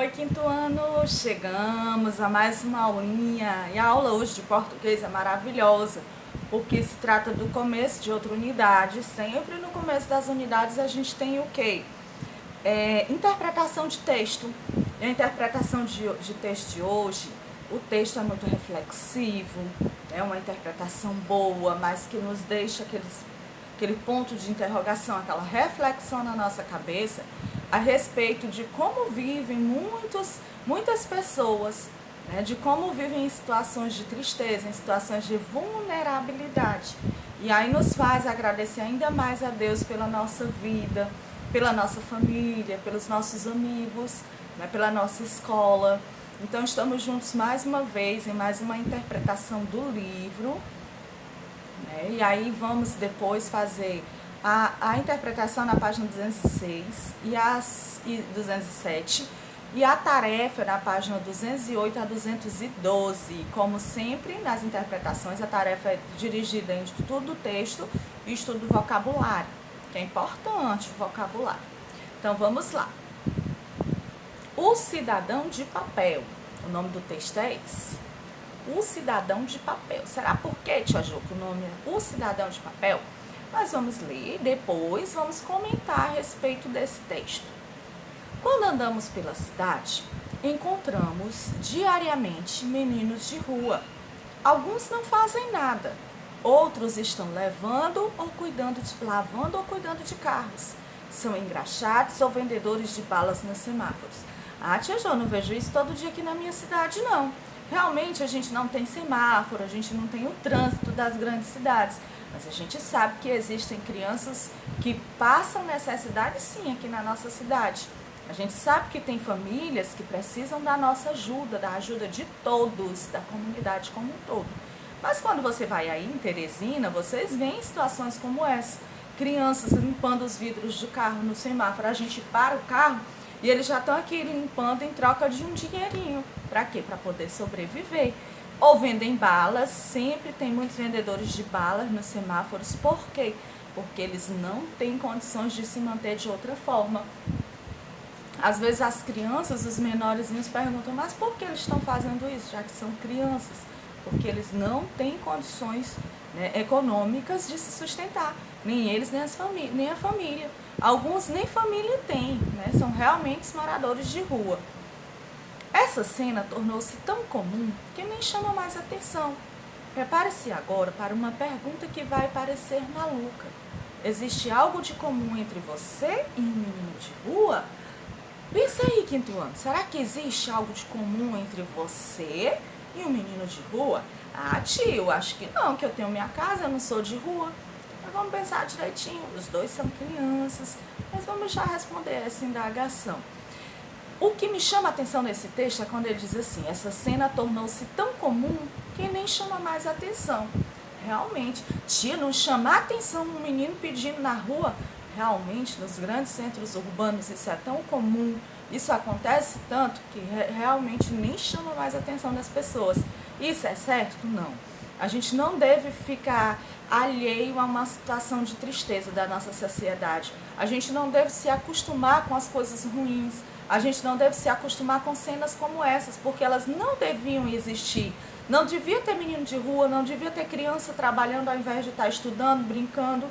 Oi, quinto ano, chegamos a mais uma aulinha e a aula hoje de português é maravilhosa, porque se trata do começo de outra unidade. Sempre no começo das unidades a gente tem o quê? Interpretação de texto. E a interpretação de texto de hoje, o texto é muito reflexivo, é uma interpretação boa, mas que nos deixa aquele ponto de interrogação, aquela reflexão na nossa cabeça a respeito de como vivem muitas pessoas, né, de como vivem em situações de tristeza, em situações de vulnerabilidade. E aí nos faz agradecer ainda mais a Deus pela nossa vida, pela nossa família, pelos nossos amigos, né, pela nossa escola. Então estamos juntos mais uma vez em mais uma interpretação do livro, né? E aí vamos depois fazer a interpretação na página 206 e 207 e a tarefa na página 208 a 212. Como sempre, nas interpretações, a tarefa é dirigida em estudo do texto e estudo do vocabulário, que é importante o vocabulário. Então vamos lá. O cidadão de papel. O nome do texto é esse. O cidadão de papel. Será por que, tia Ju, que o nome é O Cidadão de Papel? Nós vamos ler e depois vamos comentar a respeito desse texto. Quando andamos pela cidade, encontramos diariamente meninos de rua. Alguns não fazem nada, outros estão lavando ou cuidando de carros. São engraxates ou vendedores de balas nos semáforos. Ah, tia Jo, não vejo isso todo dia aqui na minha cidade, não. Realmente a gente não tem semáforo, a gente não tem o trânsito das grandes cidades, mas a gente sabe que existem crianças que passam necessidade sim aqui na nossa cidade. A gente sabe que tem famílias que precisam da nossa ajuda, da ajuda de todos, da comunidade como um todo. Mas quando você vai aí em Teresina, vocês veem situações como essa. Crianças limpando os vidros de carro no semáforo, a gente para o carro e eles já estão aqui limpando em troca de um dinheirinho. Para quê? Para poder sobreviver. Ou vendem balas, sempre tem muitos vendedores de balas nos semáforos. Por quê? Porque eles não têm condições de se manter de outra forma. Às vezes as crianças, os menorzinhos perguntam, mas por que eles estão fazendo isso? Já que são crianças. Porque eles não têm condições, né, econômicas de se sustentar. Nem eles, nem a família. Alguns nem família têm, né? São realmente moradores de rua. Essa cena tornou-se tão comum que nem chama mais atenção. Prepare-se agora para uma pergunta que vai parecer maluca. Existe algo de comum entre você e um menino de rua? Pensa aí, quinto ano, será que existe algo de comum entre você e um menino de rua? Ah, tio, acho que não, que eu tenho minha casa, eu não sou de rua. Mas vamos pensar direitinho, os dois são crianças, mas vamos já responder essa indagação. O que me chama a atenção nesse texto é quando ele diz assim, essa cena tornou-se tão comum que nem chama mais atenção. Realmente, tia, não chamar atenção um menino pedindo na rua, realmente nos grandes centros urbanos isso é tão comum, isso acontece tanto que realmente nem chama mais a atenção das pessoas. Isso é certo? Não. A gente não deve ficar alheio a uma situação de tristeza da nossa sociedade. A gente não deve se acostumar com as coisas ruins. A gente não deve se acostumar com cenas como essas, porque elas não deviam existir. Não devia ter menino de rua, não devia ter criança trabalhando ao invés de estar estudando, brincando.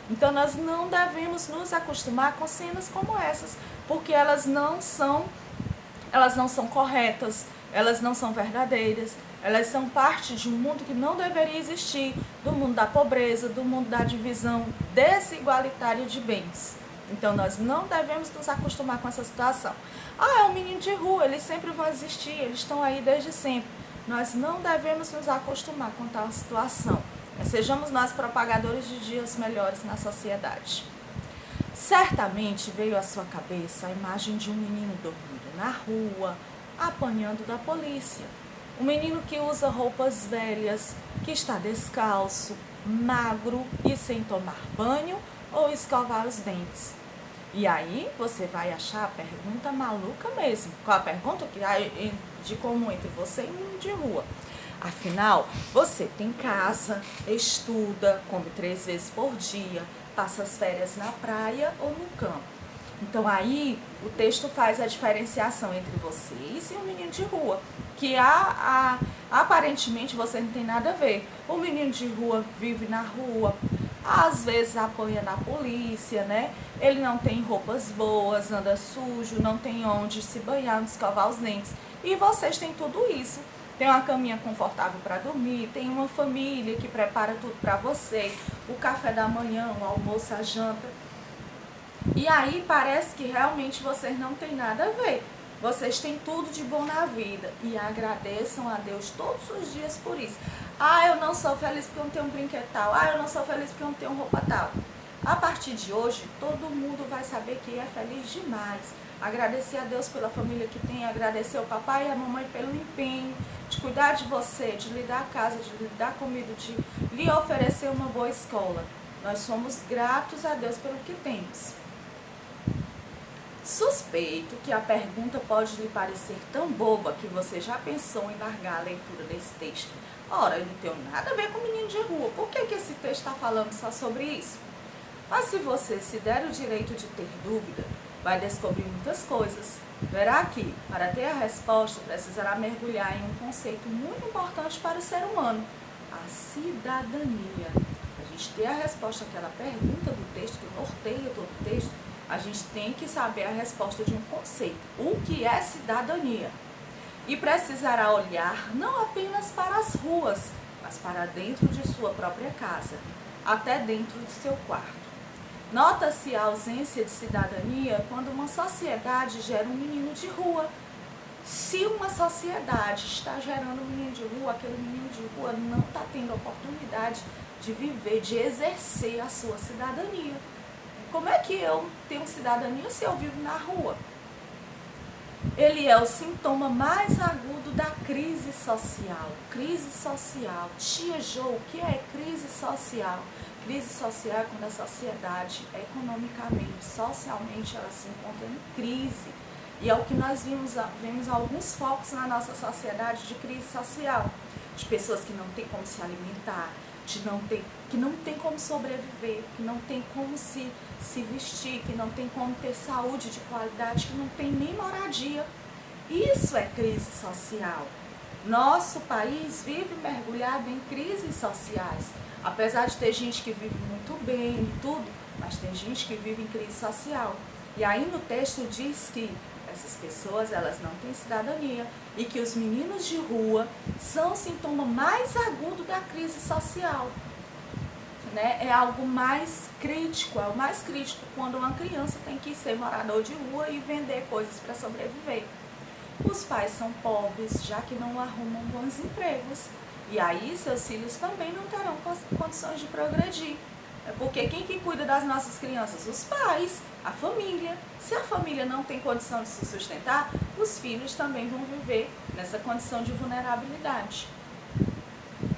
Então nós não devemos nos acostumar com cenas como essas, porque elas não são corretas, elas não são verdadeiras, elas são parte de um mundo que não deveria existir, do mundo da pobreza, do mundo da divisão desigualitária de bens. Então nós não devemos nos acostumar com essa situação. Ah, é um menino de rua, eles sempre vão existir, eles estão aí desde sempre. Nós não devemos nos acostumar com tal situação. Sejamos nós propagadores de dias melhores na sociedade. Certamente veio à sua cabeça a imagem de um menino dormindo na rua, apanhando da polícia. Um menino que usa roupas velhas, que está descalço, magro e sem tomar banho ou escovar os dentes. E aí você vai achar a pergunta maluca mesmo. Qual a pergunta que há de comum entre você e um menino de rua? Afinal, você tem casa, estuda, come 3 vezes por dia, passa as férias na praia ou no campo. Então aí o texto faz a diferenciação entre vocês e o menino de rua, que aparentemente você não tem nada a ver. O menino de rua vive na rua, às vezes apanha da polícia, né? Ele não tem roupas boas, anda sujo, não tem onde se banhar, onde escovar os dentes. E vocês têm tudo isso. Tem uma caminha confortável para dormir, tem uma família que prepara tudo para vocês, o café da manhã, o almoço, a janta. E aí parece que realmente vocês não têm nada a ver. Vocês têm tudo de bom na vida e agradeçam a Deus todos os dias por isso. Ah, eu não sou feliz porque eu não tenho um brinquedo tal. Ah, eu não sou feliz porque eu não tenho roupa tal. A partir de hoje, todo mundo vai saber que é feliz demais. Agradecer a Deus pela família que tem, agradecer ao papai e a mamãe pelo empenho de cuidar de você, de lhe dar a casa, de lhe dar comida, de lhe oferecer uma boa escola. Nós somos gratos a Deus pelo que temos. Suspeito que a pergunta pode lhe parecer tão boba que você já pensou em largar a leitura desse texto. Ora, eu não tenho nada a ver com menino de rua. Por que esse texto está falando só sobre isso? Mas se você se der o direito de ter dúvida, vai descobrir muitas coisas. Verá que, para ter a resposta, precisará mergulhar em um conceito muito importante para o ser humano, a cidadania. Para a gente ter a resposta àquela pergunta do texto, que norteia todo o texto, a gente tem que saber a resposta de um conceito. O que é cidadania? E precisará olhar não apenas para as ruas, mas para dentro de sua própria casa, até dentro de seu quarto. Nota-se a ausência de cidadania quando uma sociedade gera um menino de rua. Se uma sociedade está gerando um menino de rua, aquele menino de rua não está tendo a oportunidade de viver, de exercer a sua cidadania. Como é que eu tenho cidadania se eu vivo na rua? Ele é o sintoma mais agudo da crise social. Crise social. Tia Jo, o que é crise social? Crise social é quando a sociedade, economicamente, socialmente, ela se encontra em crise. E é o que nós vemos alguns focos na nossa sociedade de crise social. De pessoas que não têm como se alimentar, que não tem como sobreviver, que não tem como se vestir, que não tem como ter saúde de qualidade, que não tem nem moradia. Isso é crise social. Nosso país vive mergulhado em crises sociais. Apesar de ter gente que vive muito bem e tudo, mas tem gente que vive em crise social. E aí no texto diz que essas pessoas, elas não têm cidadania e que os meninos de rua são o sintoma mais agudo da crise social. Né? É algo mais crítico, é o mais crítico quando uma criança tem que ser morador de rua e vender coisas para sobreviver. Os pais são pobres, já que não arrumam bons empregos. E aí seus filhos também não terão condições de progredir. É porque quem que cuida das nossas crianças? Os pais, a família. Se a família não tem condição de se sustentar, os filhos também vão viver nessa condição de vulnerabilidade.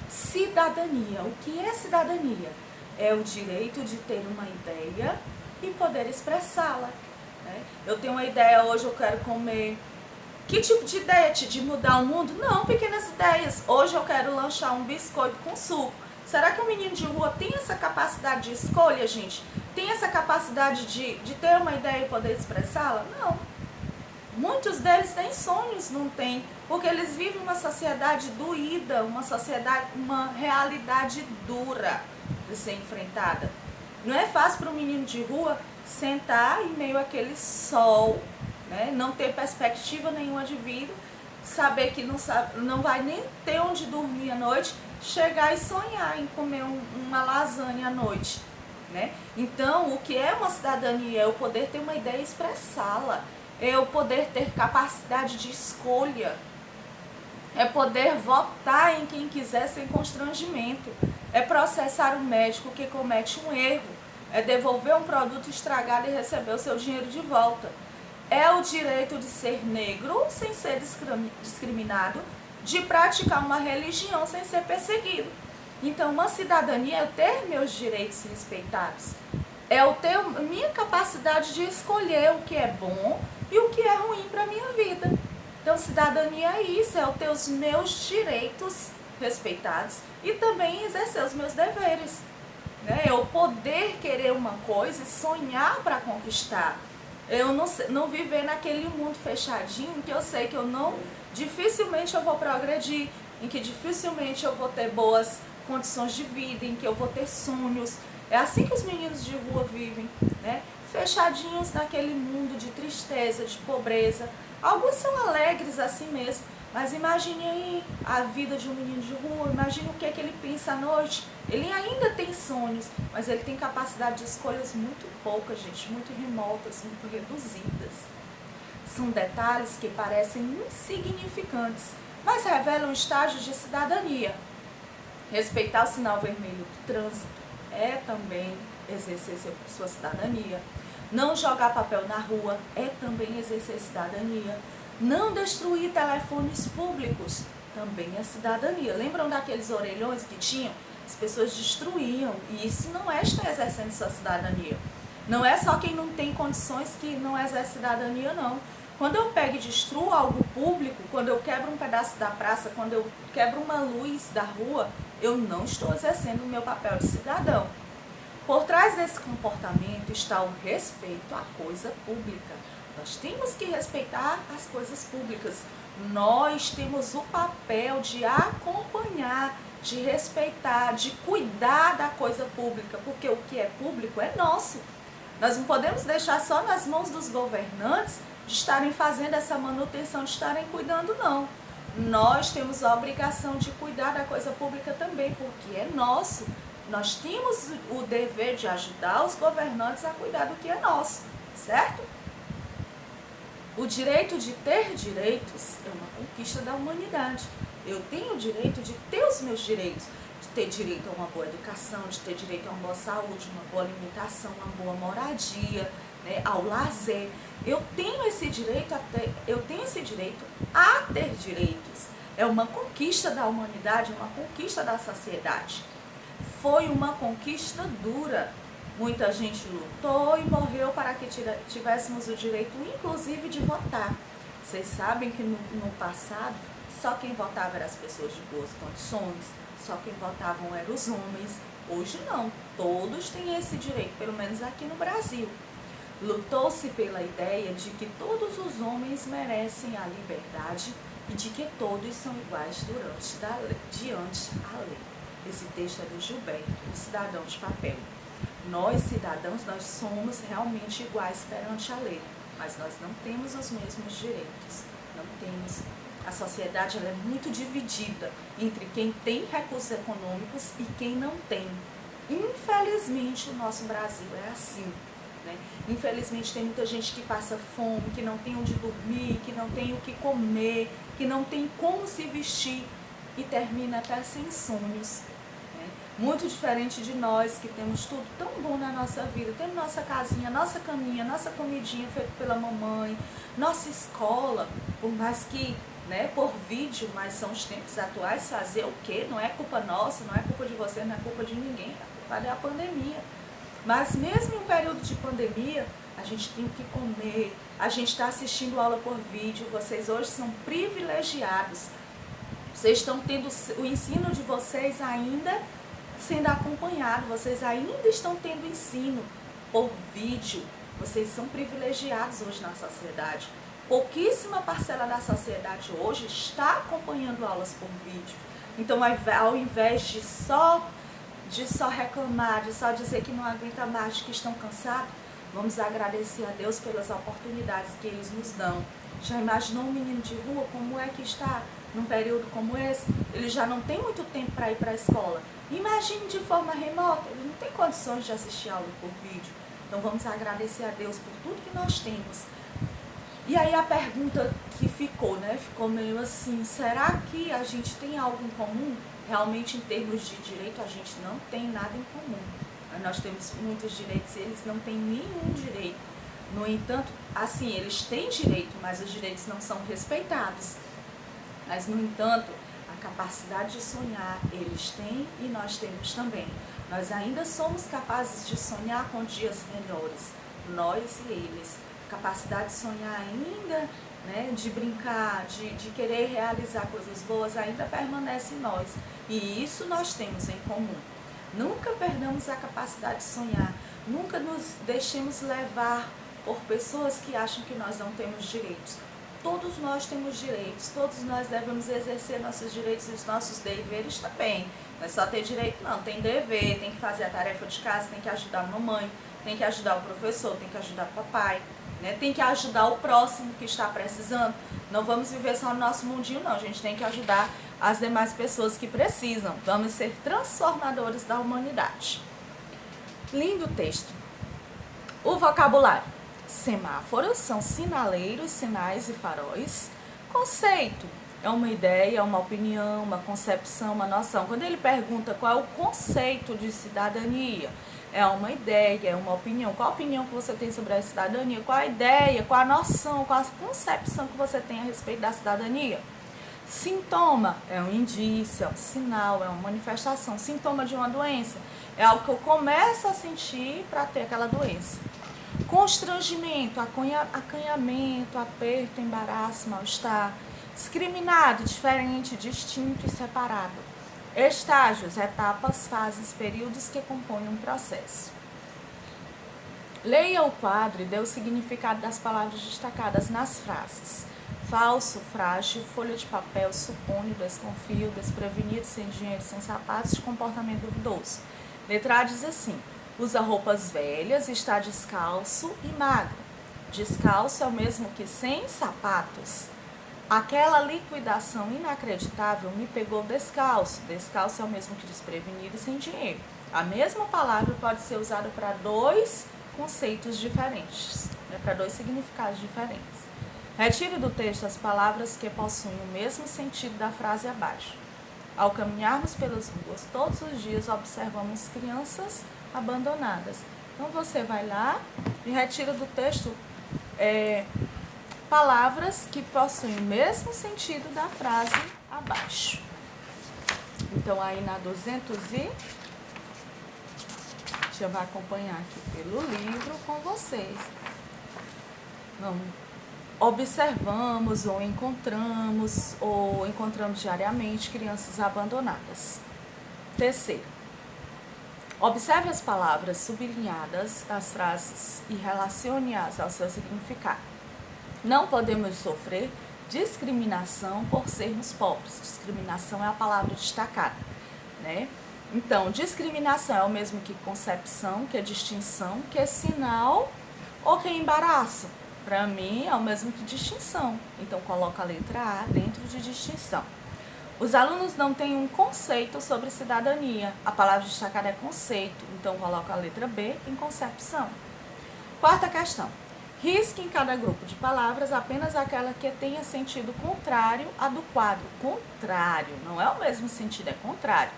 Cidadania. O que é cidadania? É o direito de ter uma ideia e poder expressá-la. Né? Eu tenho uma ideia hoje, eu quero comer. Que tipo de ideia? De mudar o mundo? Não, pequenas ideias. Hoje eu quero lanchar um biscoito com suco. Será que o menino de rua tem essa capacidade de escolha, gente? Tem essa capacidade de ter uma ideia e poder expressá-la? Não. Muitos deles nem sonhos não têm, porque eles vivem uma sociedade doída, uma realidade dura de ser enfrentada. Não é fácil para um menino de rua sentar em meio àquele sol, né? Não ter perspectiva nenhuma de vida, saber que não vai nem ter onde dormir à noite, chegar e sonhar em comer uma lasanha à noite. Né? Então, o que é uma cidadania? É eu poder ter uma ideia e expressá-la. É eu poder ter capacidade de escolha. É poder votar em quem quiser sem constrangimento. É processar o médico que comete um erro. É devolver um produto estragado e receber o seu dinheiro de volta. É o direito de ser negro sem ser discriminado, de praticar uma religião sem ser perseguido. Então, uma cidadania é eu ter meus direitos respeitados. É eu ter minha capacidade de escolher o que é bom e o que é ruim para a minha vida. Então, cidadania é isso, é eu ter os meus direitos respeitados e também exercer os meus deveres. Né? Eu poder querer uma coisa e sonhar para conquistar. Eu não viver naquele mundo fechadinho que eu sei que dificilmente eu vou progredir, em que dificilmente eu vou ter boas condições de vida, em que eu vou ter sonhos. É assim que os meninos de rua vivem, né? Fechadinhos naquele mundo de tristeza, de pobreza. Alguns são alegres assim mesmo, mas imagine aí a vida de um menino de rua, imagine o que é que ele pensa à noite. Ele ainda tem sonhos, mas ele tem capacidade de escolhas muito poucas, gente, muito remotas, muito reduzidas. São detalhes que parecem insignificantes, mas revelam estágios de cidadania. Respeitar o sinal vermelho do trânsito é também exercer sua cidadania. Não jogar papel na rua é também exercer cidadania. Não destruir telefones públicos também é cidadania. Lembram daqueles orelhões que tinham? As pessoas destruíam, e isso não é estar exercendo sua cidadania. Não é só quem não tem condições que não exerce cidadania, não. Quando eu pego e destruo algo público, quando eu quebro um pedaço da praça, quando eu quebro uma luz da rua, eu não estou exercendo o meu papel de cidadão. Por trás desse comportamento está o respeito à coisa pública. Nós temos que respeitar as coisas públicas. Nós temos o papel de acompanhar, de respeitar, de cuidar da coisa pública, porque o que é público é nosso. Nós não podemos deixar só nas mãos dos governantes de estarem fazendo essa manutenção, de estarem cuidando, não. Nós temos a obrigação de cuidar da coisa pública também, porque é nosso. Nós temos o dever de ajudar os governantes a cuidar do que é nosso, certo? O direito de ter direitos é uma conquista da humanidade. Eu tenho o direito de ter os meus direitos, de ter direito a uma boa educação, de ter direito a uma boa saúde, uma boa alimentação, uma boa moradia, né, ao lazer. Eu tenho esse direito a ter direitos. É uma conquista da humanidade, uma conquista da sociedade. Foi uma conquista dura. Muita gente lutou e morreu para que tivéssemos o direito, inclusive, de votar. Vocês sabem que no passado, só quem votava eram as pessoas de boas condições, só quem votavam eram os homens. Hoje não, todos têm esse direito, pelo menos aqui no Brasil. Lutou-se pela ideia de que todos os homens merecem a liberdade e de que todos são iguais diante da lei. Esse texto é do Gilberto, o cidadão de papel. Nós, cidadãos, nós somos realmente iguais perante a lei, mas nós não temos os mesmos direitos, não temos. A sociedade ela é muito dividida entre quem tem recursos econômicos e quem não tem. Infelizmente, o nosso Brasil é assim, né? Infelizmente, tem muita gente que passa fome, que não tem onde dormir, que não tem o que comer, que não tem como se vestir e termina até sem sonhos. Muito diferente de nós, que temos tudo tão bom na nossa vida. Temos nossa casinha, nossa caminha, nossa comidinha feita pela mamãe, nossa escola, por mais que, né, por vídeo, mas são os tempos atuais, fazer o quê? Não é culpa nossa, não é culpa de você, não é culpa de ninguém, a culpa é a pandemia. Mas mesmo em um período de pandemia, a gente tem que comer, a gente está assistindo aula por vídeo, vocês hoje são privilegiados. Vocês estão tendo o ensino de vocês ainda sendo acompanhado, vocês ainda estão tendo ensino por vídeo, vocês são privilegiados hoje na sociedade. Pouquíssima parcela da sociedade hoje está acompanhando aulas por vídeo. Então, ao invés de só reclamar, de só dizer que não aguenta mais, que estão cansados, vamos agradecer a Deus pelas oportunidades que eles nos dão. Já imaginou um menino de rua como é que está num período como esse? Ele já não tem muito tempo para ir para a escola. Imagine de forma remota, ele não tem condições de assistir aula por vídeo. Então vamos agradecer a Deus por tudo que nós temos. E aí a pergunta que ficou, né? Ficou meio assim, será que a gente tem algo em comum? Realmente, em termos de direito, a gente não tem nada em comum. Nós temos muitos direitos e eles não têm nenhum direito. No entanto, assim, eles têm direito, mas os direitos não são respeitados. Mas, no entanto, a capacidade de sonhar eles têm e nós temos também. Nós ainda somos capazes de sonhar com dias melhores, nós e eles. A capacidade de sonhar ainda, né, de brincar, de querer realizar coisas boas ainda permanece em nós. E isso nós temos em comum. Nunca perdamos a capacidade de sonhar, nunca nos deixemos levar por pessoas que acham que nós não temos direitos. Todos nós temos direitos, todos nós devemos exercer nossos direitos e os nossos deveres também. Não é só ter direito, não, tem dever, tem que fazer a tarefa de casa, tem que ajudar a mamãe, tem que ajudar o professor, tem que ajudar o papai, né? Tem que ajudar o próximo que está precisando. Não vamos viver só no nosso mundinho, não, a gente tem que ajudar as demais pessoas que precisam. Vamos ser transformadores da humanidade. Lindo texto. O vocabulário. Semáforos são sinaleiros, sinais e faróis. Conceito é uma ideia, uma opinião, uma concepção, uma noção. Quando ele pergunta qual é o conceito de cidadania, é uma ideia, é uma opinião. Qual a opinião que você tem sobre a cidadania? Qual a ideia, qual a noção, qual a concepção que você tem a respeito da cidadania? Sintoma é um indício, é um sinal, é uma manifestação. Sintoma de uma doença é algo que eu começo a sentir para ter aquela doença. Constrangimento, acanhamento, aperto, embaraço, mal-estar. Discriminado, diferente, distinto e separado. Estágios, etapas, fases, períodos que compõem um processo. Leia o quadro e dê o significado das palavras destacadas nas frases. Falso, frágil, folha de papel, supõe, desconfio, desprevenido, sem dinheiro, sem sapatos, de comportamento duvidoso. Letra A diz assim: usa roupas velhas, está descalço e magro. Descalço é o mesmo que sem sapatos. Aquela liquidação inacreditável me pegou descalço. Descalço é o mesmo que desprevenido e sem dinheiro. A mesma palavra pode ser usada para dois conceitos diferentes, né? Para dois significados diferentes. Retire do texto as palavras que possuem o mesmo sentido da frase abaixo. Ao caminharmos pelas ruas, todos os dias observamos crianças abandonadas. Então você vai lá e retira do texto palavras que possuem o mesmo sentido da frase abaixo. Então aí na 200 e... Deixa eu acompanhar aqui pelo livro com vocês. Vamos. Observamos ou encontramos diariamente crianças abandonadas. Terceiro, observe as palavras sublinhadas das frases e relacione-as ao seu significado. Não podemos sofrer discriminação por sermos pobres. Discriminação é a palavra destacada, né? Então, discriminação é o mesmo que concepção, que é distinção, que é sinal ou que é embaraço. Para mim, é o mesmo que distinção. Então, coloca a letra A dentro de distinção. Os alunos não têm um conceito sobre cidadania. A palavra destacada é conceito. Então, coloca a letra B em concepção. Quarta questão. Risque em cada grupo de palavras apenas aquela que tenha sentido contrário à do quadro. Contrário. Não é o mesmo sentido, é contrário.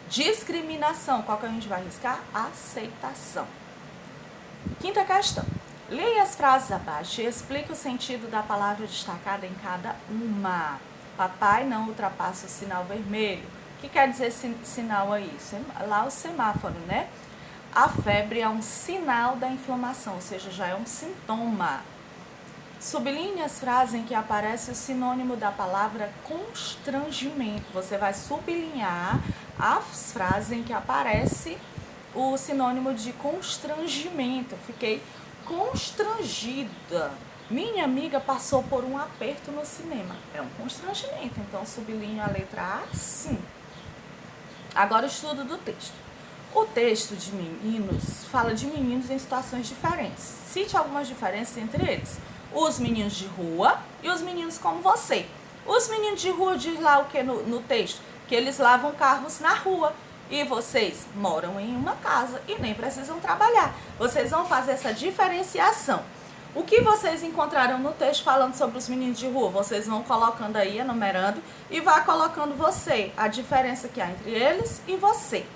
Discriminação. Qual que a gente vai riscar? Aceitação. Quinta questão. Leia as frases abaixo e explique o sentido da palavra destacada em cada uma. Papai não ultrapassa o sinal vermelho. O que quer dizer esse sinal aí? Lá o semáforo, né? A febre é um sinal da inflamação, ou seja, já é um sintoma. Sublinhe as frases em que aparece o sinônimo da palavra constrangimento. Você vai sublinhar as frases em que aparece o sinônimo de constrangimento. Fiquei constrangida. Minha amiga passou por um aperto no cinema. É um constrangimento, então sublinho a letra A, sim. Agora o estudo do texto. O texto de meninos fala de meninos em situações diferentes. Cite algumas diferenças entre eles. Os meninos de rua e os meninos como você. Os meninos de rua diz lá o que no texto? Que eles lavam carros na rua. E vocês moram em uma casa e nem precisam trabalhar. Vocês vão fazer essa diferenciação. O que vocês encontraram no texto falando sobre os meninos de rua? Vocês vão colocando aí, enumerando, e vai colocando você, a diferença que há entre eles e você.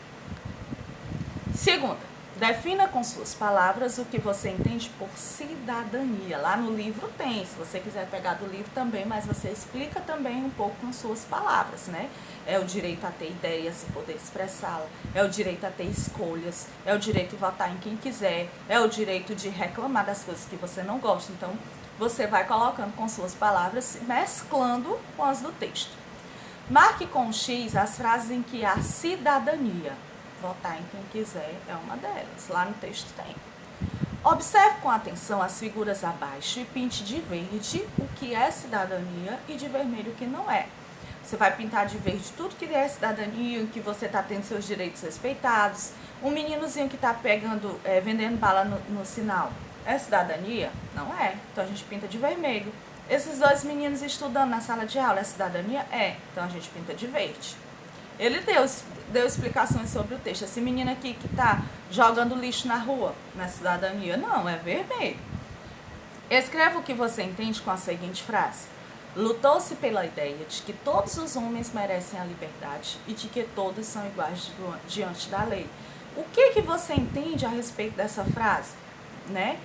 Segunda, defina com suas palavras o que você entende por cidadania. Lá no livro tem, se você quiser pegar do livro também, mas você explica também um pouco com suas palavras, né? É o direito a ter ideias e poder expressá-la, é o direito a ter escolhas, é o direito de votar em quem quiser, é o direito de reclamar das coisas que você não gosta. Então, você vai colocando com suas palavras, mesclando com as do texto. Marque com X as frases em que há cidadania. Votar em quem quiser é uma delas. Lá no texto tem. Observe com atenção as figuras abaixo e pinte de verde o que é cidadania e de vermelho o que não é. Você vai pintar de verde tudo que é cidadania, que você está tendo seus direitos respeitados. Um meninozinho que está vendendo bala no sinal, é cidadania? Não é. Então a gente pinta de vermelho. Esses dois meninos estudando na sala de aula, é cidadania? É. Então a gente pinta de verde. Ele deu explicações sobre o texto. Esse menino aqui que está jogando lixo na rua, não é cidadania? Não, é vermelho. Escreva o que você entende com a seguinte frase. Lutou-se pela ideia de que todos os homens merecem a liberdade e de que todos são iguais diante da lei. O que você entende a respeito dessa frase? Né?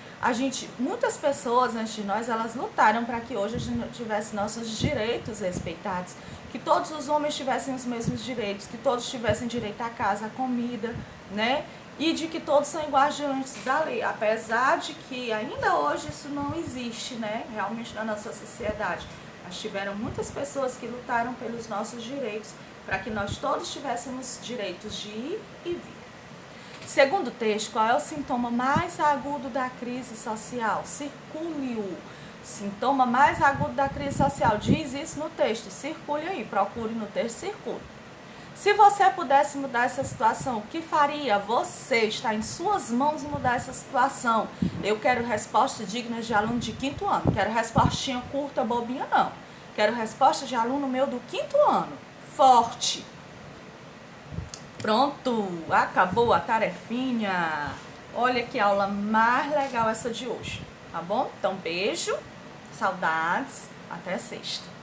Muitas pessoas antes de nós, elas lutaram para que hoje a gente tivesse nossos direitos respeitados, que todos os homens tivessem os mesmos direitos, que todos tivessem direito à casa, à comida, né? E de que todos são iguais diante da lei, apesar de que ainda hoje isso não existe, né? Realmente na nossa sociedade. Mas tiveram muitas pessoas que lutaram pelos nossos direitos, para que nós todos tivéssemos direitos de ir e vir. Segundo o texto, qual é o sintoma mais agudo da crise social? Circule-o. Sintoma mais agudo da crise social. Diz isso no texto. Circule aí. Procure no texto, circule. Se você pudesse mudar essa situação, o que faria? Você, está em suas mãos mudar essa situação. Eu quero respostas dignas de aluno de 5º ano. Quero respostinha curta, bobinha, não. Quero resposta de aluno meu do 5º ano. Forte. Pronto, acabou a tarefinha. Olha que aula mais legal essa de hoje, tá bom? Então, beijo, saudades, até sexta.